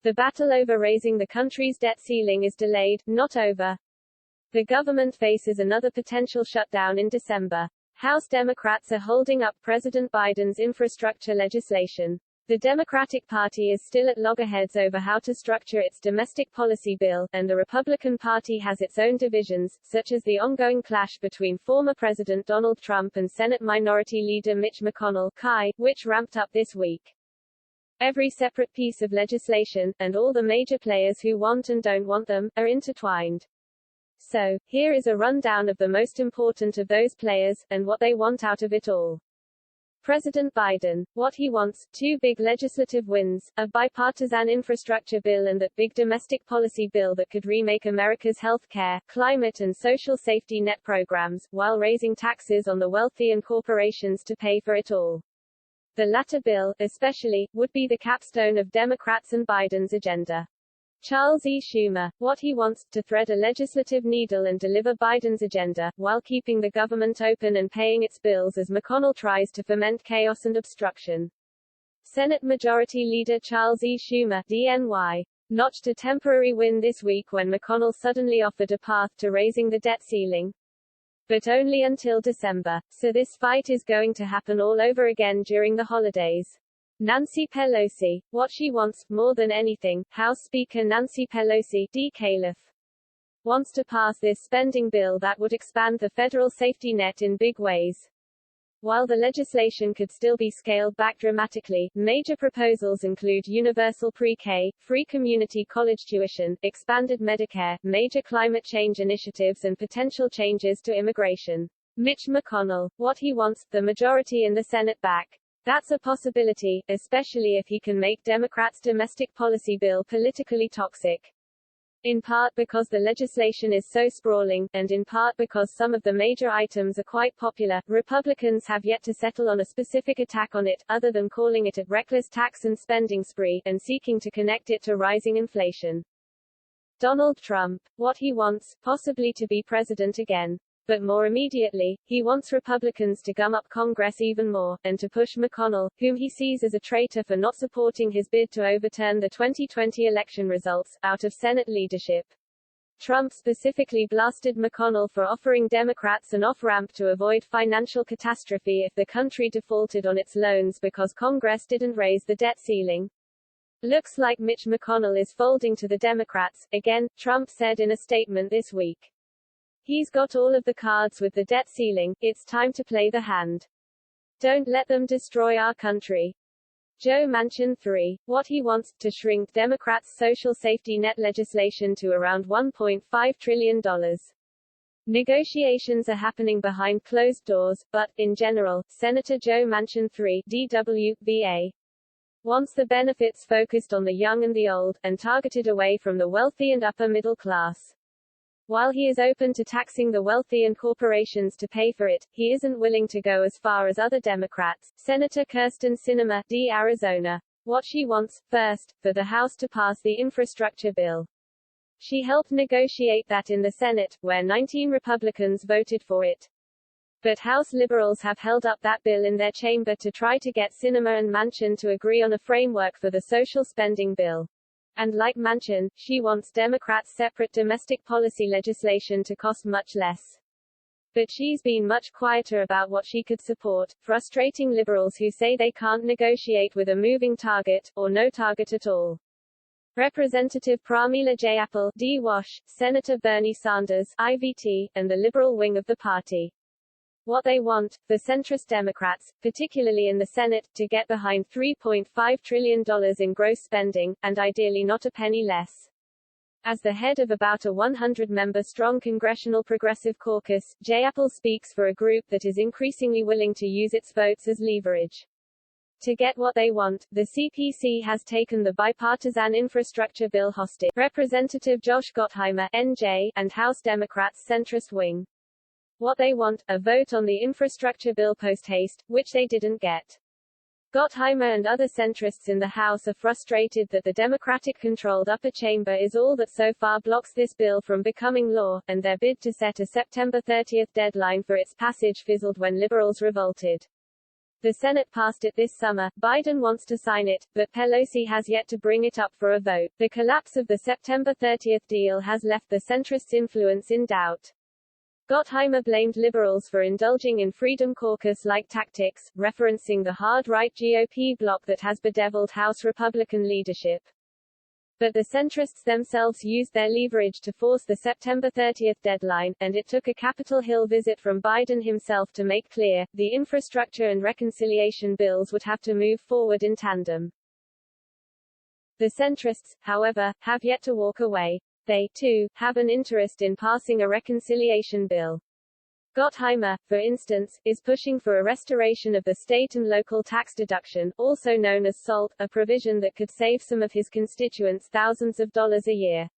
The battle over raising the country's debt ceiling is delayed, not over. The government faces another potential shutdown in December. House Democrats are holding up President Biden's infrastructure legislation. The Democratic Party is still at loggerheads over how to structure its domestic policy bill, and the Republican Party has its own divisions, such as the ongoing clash between former President Donald Trump and Senate Minority Leader Mitch McConnell, which ramped up this week. Every separate piece of legislation, and all the major players who want and don't want them, are intertwined. So, here is a rundown of the most important of those players, and what they want out of it all. President Biden. What he wants: 2 big legislative wins, a bipartisan infrastructure bill and that big domestic policy bill that could remake America's health care, climate and social safety net programs, while raising taxes on the wealthy and corporations to pay for it all. The latter bill, especially, would be the capstone of Democrats and Biden's agenda. Charles E. Schumer. What he wants: to thread a legislative needle and deliver Biden's agenda, while keeping the government open and paying its bills as McConnell tries to foment chaos and obstruction. Senate Majority Leader Charles E. Schumer, DNY, notched a temporary win this week when McConnell suddenly offered a path to raising the debt ceiling. But only until December, so this fight is going to happen all over again during the holidays. Nancy Pelosi. What she wants, more than anything, House Speaker Nancy Pelosi, D. Caliph, wants to pass this spending bill that would expand the federal safety net in big ways. While the legislation could still be scaled back dramatically, major proposals include universal pre-K, free community college tuition, expanded Medicare, major climate change initiatives and potential changes to immigration. Mitch McConnell. What he wants: the majority in the Senate back. That's a possibility, especially if he can make Democrats' domestic policy bill politically toxic. In part because the legislation is so sprawling, and in part because some of the major items are quite popular, Republicans have yet to settle on a specific attack on it, other than calling it a reckless tax and spending spree, and seeking to connect it to rising inflation. Donald Trump. What he wants: possibly to be president again. But more immediately, he wants Republicans to gum up Congress even more, and to push McConnell, whom he sees as a traitor for not supporting his bid to overturn the 2020 election results, out of Senate leadership. Trump specifically blasted McConnell for offering Democrats an off-ramp to avoid financial catastrophe if the country defaulted on its loans because Congress didn't raise the debt ceiling. Looks like Mitch McConnell is folding to the Democrats, again, Trump said in a statement this week. He's got all of the cards with the debt ceiling, it's time to play the hand. Don't let them destroy our country. Joe Manchin 3. What he wants: to shrink Democrats' social safety net legislation to around $1.5 trillion. Negotiations are happening behind closed doors, but, in general, Senator Joe Manchin 3, DW, VA, wants the benefits focused on the young and the old, and targeted away from the wealthy and upper middle class. While he is open to taxing the wealthy and corporations to pay for it, he isn't willing to go as far as other Democrats. Senator Kyrsten Sinema, D. Arizona. What she wants: first, for the House to pass the infrastructure bill. She helped negotiate that in the Senate, where 19 Republicans voted for it. But House liberals have held up that bill in their chamber to try to get Sinema and Manchin to agree on a framework for the social spending bill. And like Manchin, she wants Democrats' separate domestic policy legislation to cost much less. But she's been much quieter about what she could support, frustrating liberals who say they can't negotiate with a moving target, or no target at all. Representative Pramila Jayapal, D. Wash, Senator Bernie Sanders, IVT, and the liberal wing of the party. What they want: the centrist Democrats, particularly in the Senate, to get behind $3.5 trillion in gross spending, and ideally not a penny less. As the head of about a 100-member-strong Congressional Progressive Caucus, Jayapal speaks for a group that is increasingly willing to use its votes as leverage. To get what they want, the CPC has taken the bipartisan infrastructure bill hostage. Representative Josh Gottheimer, NJ, and House Democrats' centrist wing. What they want: a vote on the infrastructure bill post-haste, which they didn't get. Gottheimer and other centrists in the House are frustrated that the Democratic-controlled upper chamber is all that so far blocks this bill from becoming law, and their bid to set a September 30 deadline for its passage fizzled when liberals revolted. The Senate passed it this summer. Biden wants to sign it, but Pelosi has yet to bring it up for a vote. The collapse of the September 30 deal has left the centrists' influence in doubt. Gottheimer blamed liberals for indulging in Freedom Caucus-like tactics, referencing the hard-right GOP bloc that has bedeviled House Republican leadership. But the centrists themselves used their leverage to force the September 30 deadline, and it took a Capitol Hill visit from Biden himself to make clear, the infrastructure and reconciliation bills would have to move forward in tandem. The centrists, however, have yet to walk away. They, too, have an interest in passing a reconciliation bill. Gottheimer, for instance, is pushing for a restoration of the state and local tax deduction, also known as SALT, a provision that could save some of his constituents thousands of dollars a year.